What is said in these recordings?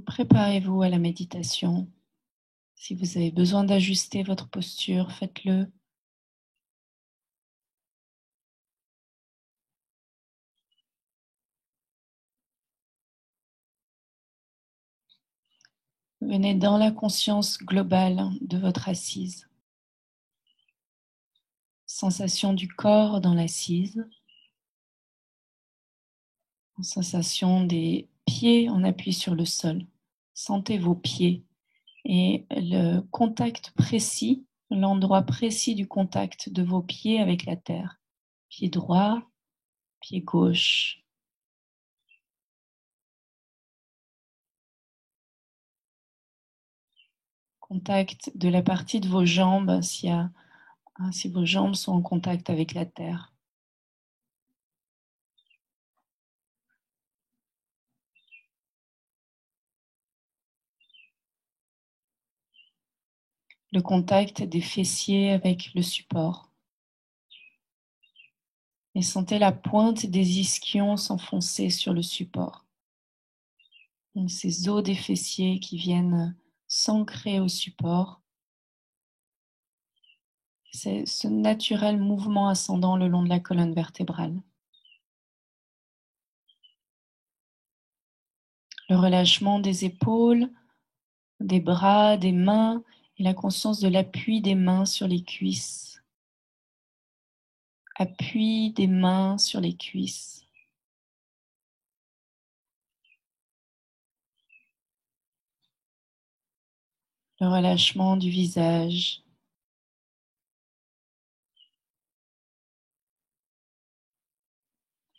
Préparez-vous à la méditation. Si vous avez besoin d'ajuster votre posture, faites-le. Venez dans la conscience globale de votre assise. Sensation du corps dans l'assise. Sensation des pieds en appui sur le sol. Sentez vos pieds et le contact précis, l'endroit précis du contact de vos pieds avec la terre. Pied droit, pied gauche. Contact de la partie de vos jambes si vos jambes sont en contact avec la terre. Le contact des fessiers avec le support. Et sentez la pointe des ischions s'enfoncer sur le support. Donc ces os des fessiers qui viennent s'ancrer au support. C'est ce naturel mouvement ascendant le long de la colonne vertébrale. Le relâchement des épaules, des bras, des mains et la conscience de l'appui des mains sur les cuisses. Appui des mains sur les cuisses. Le relâchement du visage.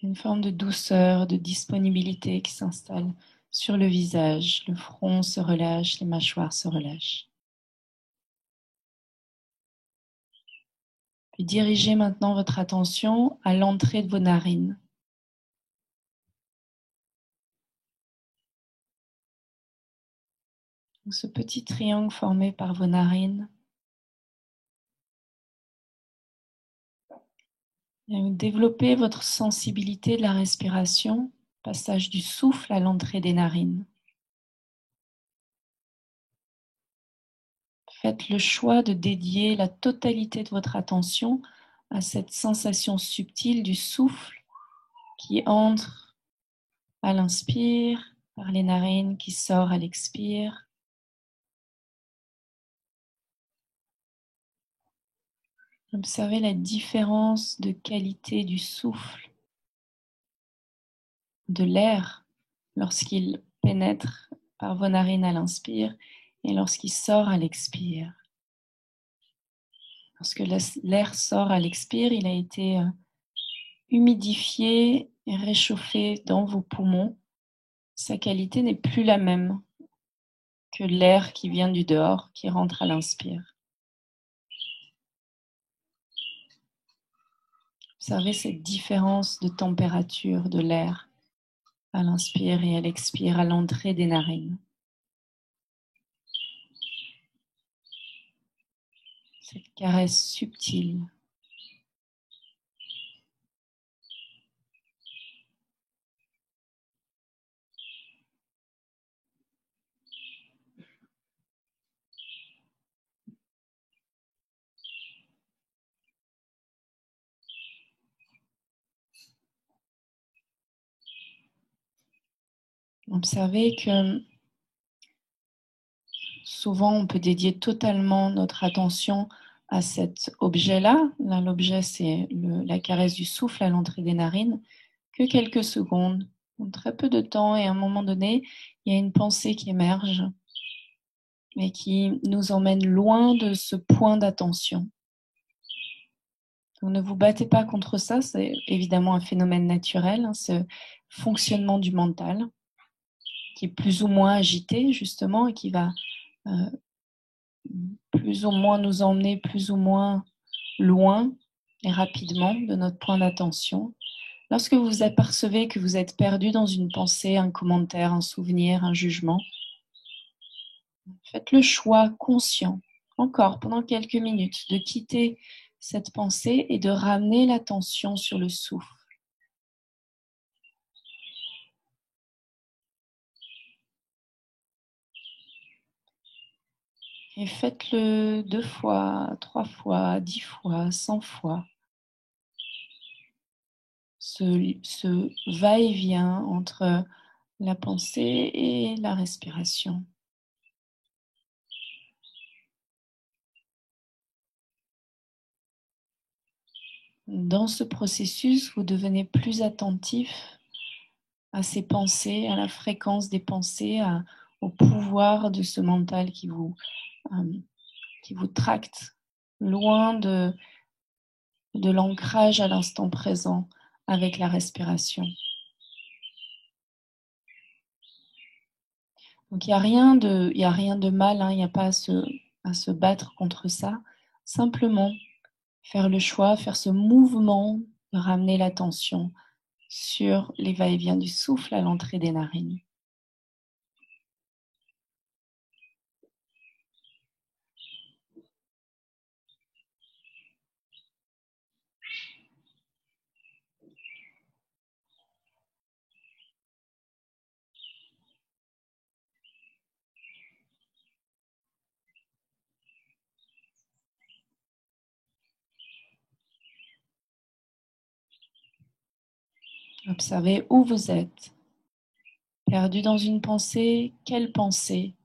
Une forme de douceur, de disponibilité qui s'installe sur le visage. Le front se relâche, les mâchoires se relâchent. Puis dirigez maintenant votre attention à l'entrée de vos narines. Donc, ce petit triangle formé par vos narines. Et développez votre sensibilité de la respiration, passage du souffle à l'entrée des narines. Faites le choix de dédier la totalité de votre attention à cette sensation subtile du souffle qui entre à l'inspire par les narines, qui sort à l'expire. Observez la différence de qualité du souffle, de l'air, lorsqu'il pénètre par vos narines à l'inspire et lorsqu'il sort à l'expire. Lorsque l'air sort à l'expire, il a été humidifié et réchauffé dans vos poumons. Sa qualité n'est plus la même que l'air qui vient du dehors, qui rentre à l'inspire. Observez cette différence de température de l'air à l'inspire et à l'expire, à l'entrée des narines. Cette caresse subtile. Observez que souvent on peut dédier totalement notre attention à cet objet-là. Là, l'objet, c'est la caresse du souffle à l'entrée des narines, que quelques secondes, très peu de temps, et à un moment donné, il y a une pensée qui émerge et qui nous emmène loin de ce point d'attention. Donc, ne vous battez pas contre ça, c'est évidemment un phénomène naturel, ce fonctionnement du mental qui est plus ou moins agité justement et qui va plus ou moins nous emmener plus ou moins loin et rapidement de notre point d'attention. Lorsque vous vous apercevez que vous êtes perdu dans une pensée, un commentaire, un souvenir, un jugement, faites le choix conscient, encore pendant quelques minutes, de quitter cette pensée et de ramener l'attention sur le souffle. Et faites-le 2 fois, 3 fois, 10 fois, 100 fois. Ce va-et-vient entre la pensée et la respiration. Dans ce processus, vous devenez plus attentif à ces pensées, à la fréquence des pensées, au pouvoir de ce mental qui vous tracte loin de l'ancrage à l'instant présent avec la respiration. Donc il n'y a rien de mal, hein, il n'y a pas à se battre contre ça. Simplement faire le choix, faire ce mouvement de ramener l'attention sur les va-et-vient du souffle à l'entrée des narines. Observez où vous êtes. Perdu dans une pensée, quelle pensée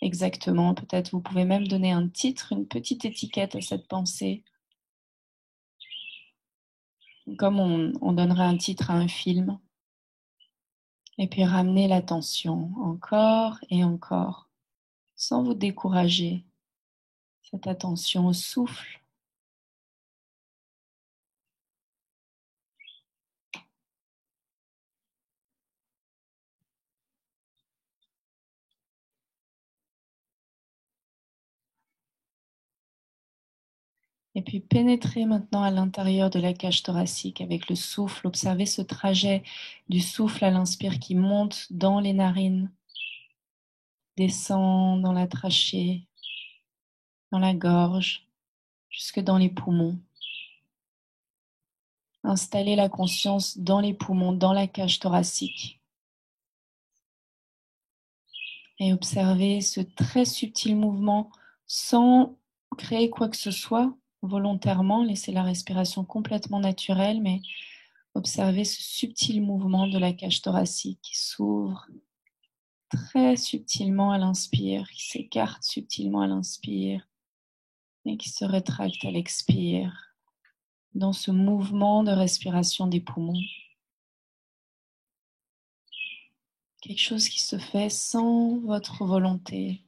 exactement? Peut-être vous pouvez même donner un titre, une petite étiquette à cette pensée. Comme on donnerait un titre à un film. Et puis ramenez l'attention encore et encore, sans vous décourager. Cette attention au souffle. Et puis pénétrez maintenant à l'intérieur de la cage thoracique avec le souffle. Observez ce trajet du souffle à l'inspire qui monte dans les narines, descend dans la trachée, dans la gorge, jusque dans les poumons. Installez la conscience dans les poumons, dans la cage thoracique. Et observez ce très subtil mouvement sans créer quoi que ce soit volontairement. Laissez la respiration complètement naturelle, mais observez ce subtil mouvement de la cage thoracique qui s'ouvre très subtilement à l'inspire, qui s'écarte subtilement à l'inspire et qui se rétracte à l'expire dans ce mouvement de respiration des poumons. Quelque chose qui se fait sans votre volonté.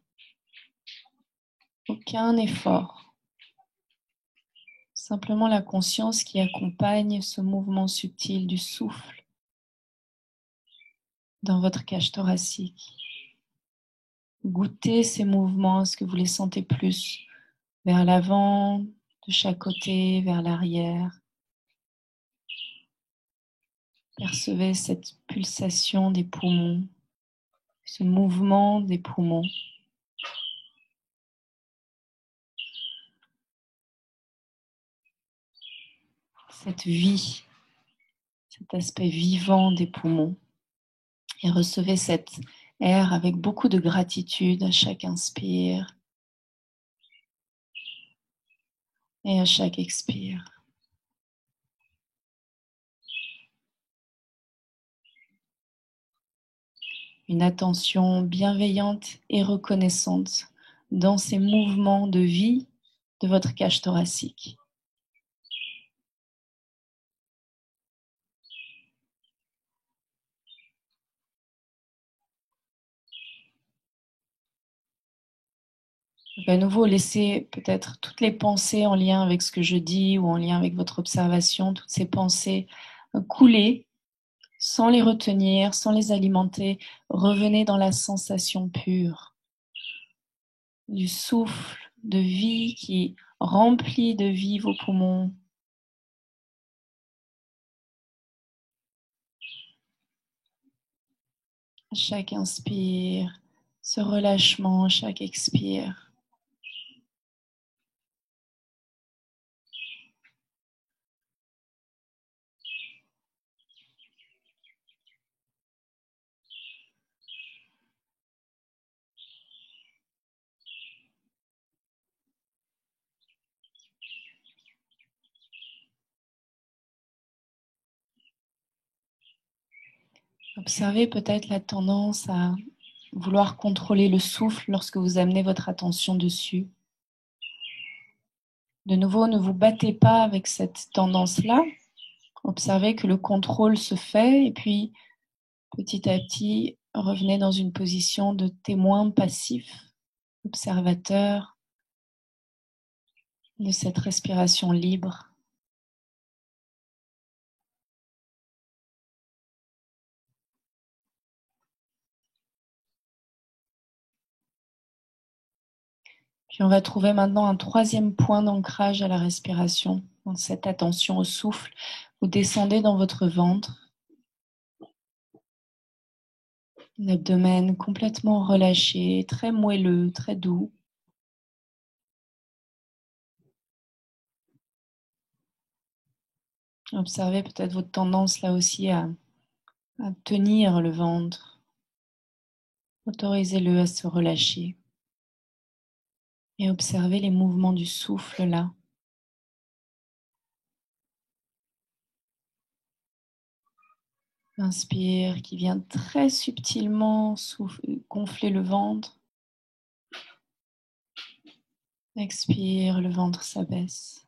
Aucun effort. Simplement la conscience qui accompagne ce mouvement subtil du souffle dans votre cage thoracique. Goûtez ces mouvements, est-ce que vous les sentez plus vers l'avant, de chaque côté, vers l'arrière? Percevez cette pulsation des poumons, ce mouvement des poumons. Cette vie, cet aspect vivant des poumons. Et recevez cet air avec beaucoup de gratitude à chaque inspire et à chaque expire. Une attention bienveillante et reconnaissante dans ces mouvements de vie de votre cage thoracique. Donc à nouveau, laissez peut-être toutes les pensées en lien avec ce que je dis ou en lien avec votre observation, toutes ces pensées couler sans les retenir, sans les alimenter. Revenez dans la sensation pure du souffle de vie qui remplit de vie vos poumons. À chaque inspire, ce relâchement, à chaque expire. Observez peut-être la tendance à vouloir contrôler le souffle lorsque vous amenez votre attention dessus. De nouveau, ne vous battez pas avec cette tendance-là. Observez que le contrôle se fait et puis petit à petit, revenez dans une position de témoin passif, observateur de cette respiration libre. Puis on va trouver maintenant un troisième point d'ancrage à la respiration, dans cette attention au souffle. Vous descendez dans votre ventre, l'abdomen complètement relâché, très moelleux, très doux. Observez peut-être votre tendance là aussi à tenir le ventre. Autorisez-le à se relâcher. Et observez les mouvements du souffle là. Inspire qui vient très subtilement gonfler le ventre. Expire, le ventre s'abaisse.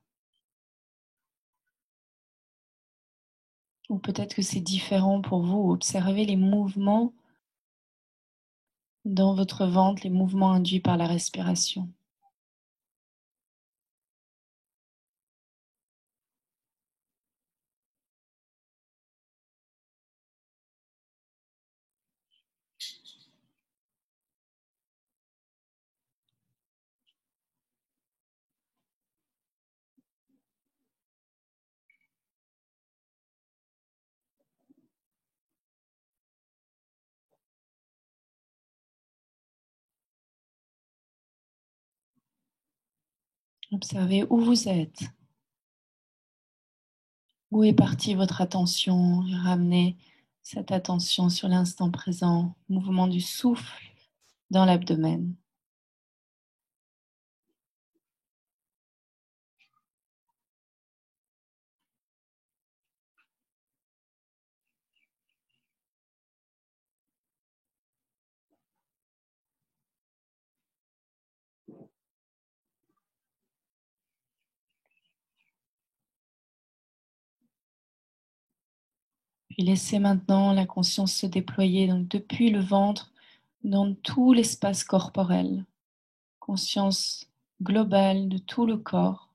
Ou peut-être que c'est différent pour vous. Observez les mouvements dans votre ventre, les mouvements induits par la respiration. Observez où vous êtes. Où est partie votre attention et ramenez cette attention sur l'instant présent, mouvement du souffle dans l'abdomen. Puis laissez maintenant la conscience se déployer donc depuis le ventre dans tout l'espace corporel. Conscience globale de tout le corps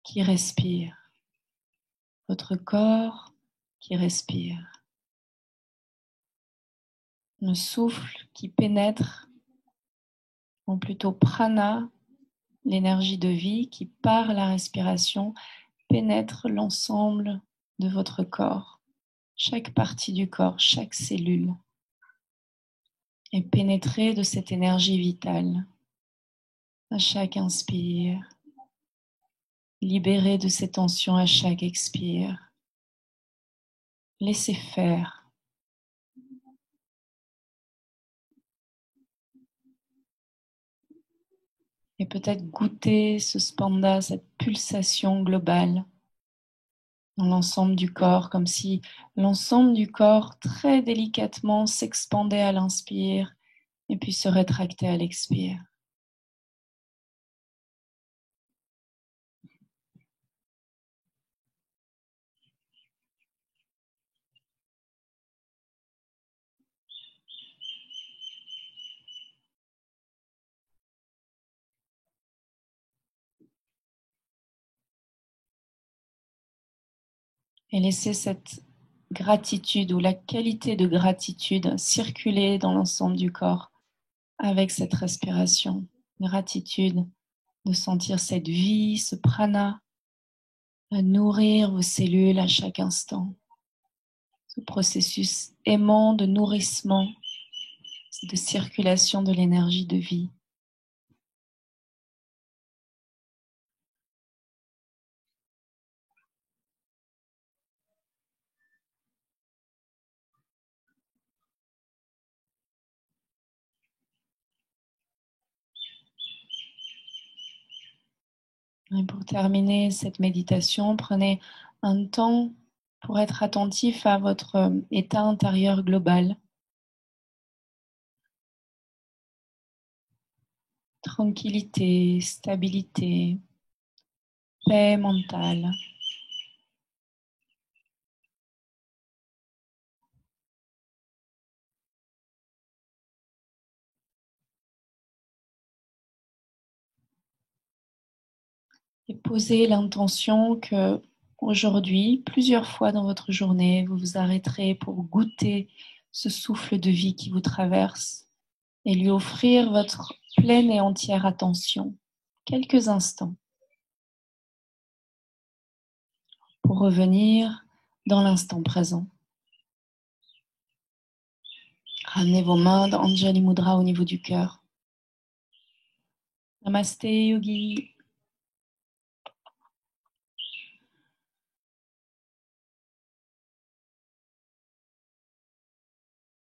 qui respire. Votre corps qui respire. Le souffle qui pénètre, ou plutôt prana, l'énergie de vie qui par la respiration pénètre l'ensemble de votre corps. Chaque partie du corps, chaque cellule est pénétrée de cette énergie vitale. À chaque inspire, libérez de ces tensions à chaque expire. Laissez faire. Et peut-être goûter ce spanda, cette pulsation globale dans l'ensemble du corps, comme si l'ensemble du corps très délicatement s'expandait à l'inspire et puis se rétractait à l'expire. Et laissez cette gratitude ou la qualité de gratitude circuler dans l'ensemble du corps avec cette respiration. Gratitude de sentir cette vie, ce prana, nourrir vos cellules à chaque instant. Ce processus aimant de nourrissement, de circulation de l'énergie de vie. Et pour terminer cette méditation, prenez un temps pour être attentif à votre état intérieur global. Tranquillité, stabilité, paix mentale. Et posez l'intention que aujourd'hui, plusieurs fois dans votre journée, vous vous arrêterez pour goûter ce souffle de vie qui vous traverse et lui offrir votre pleine et entière attention, quelques instants, pour revenir dans l'instant présent. Ramenez vos mains dans Anjali Mudra au niveau du cœur. Namasté Yogi.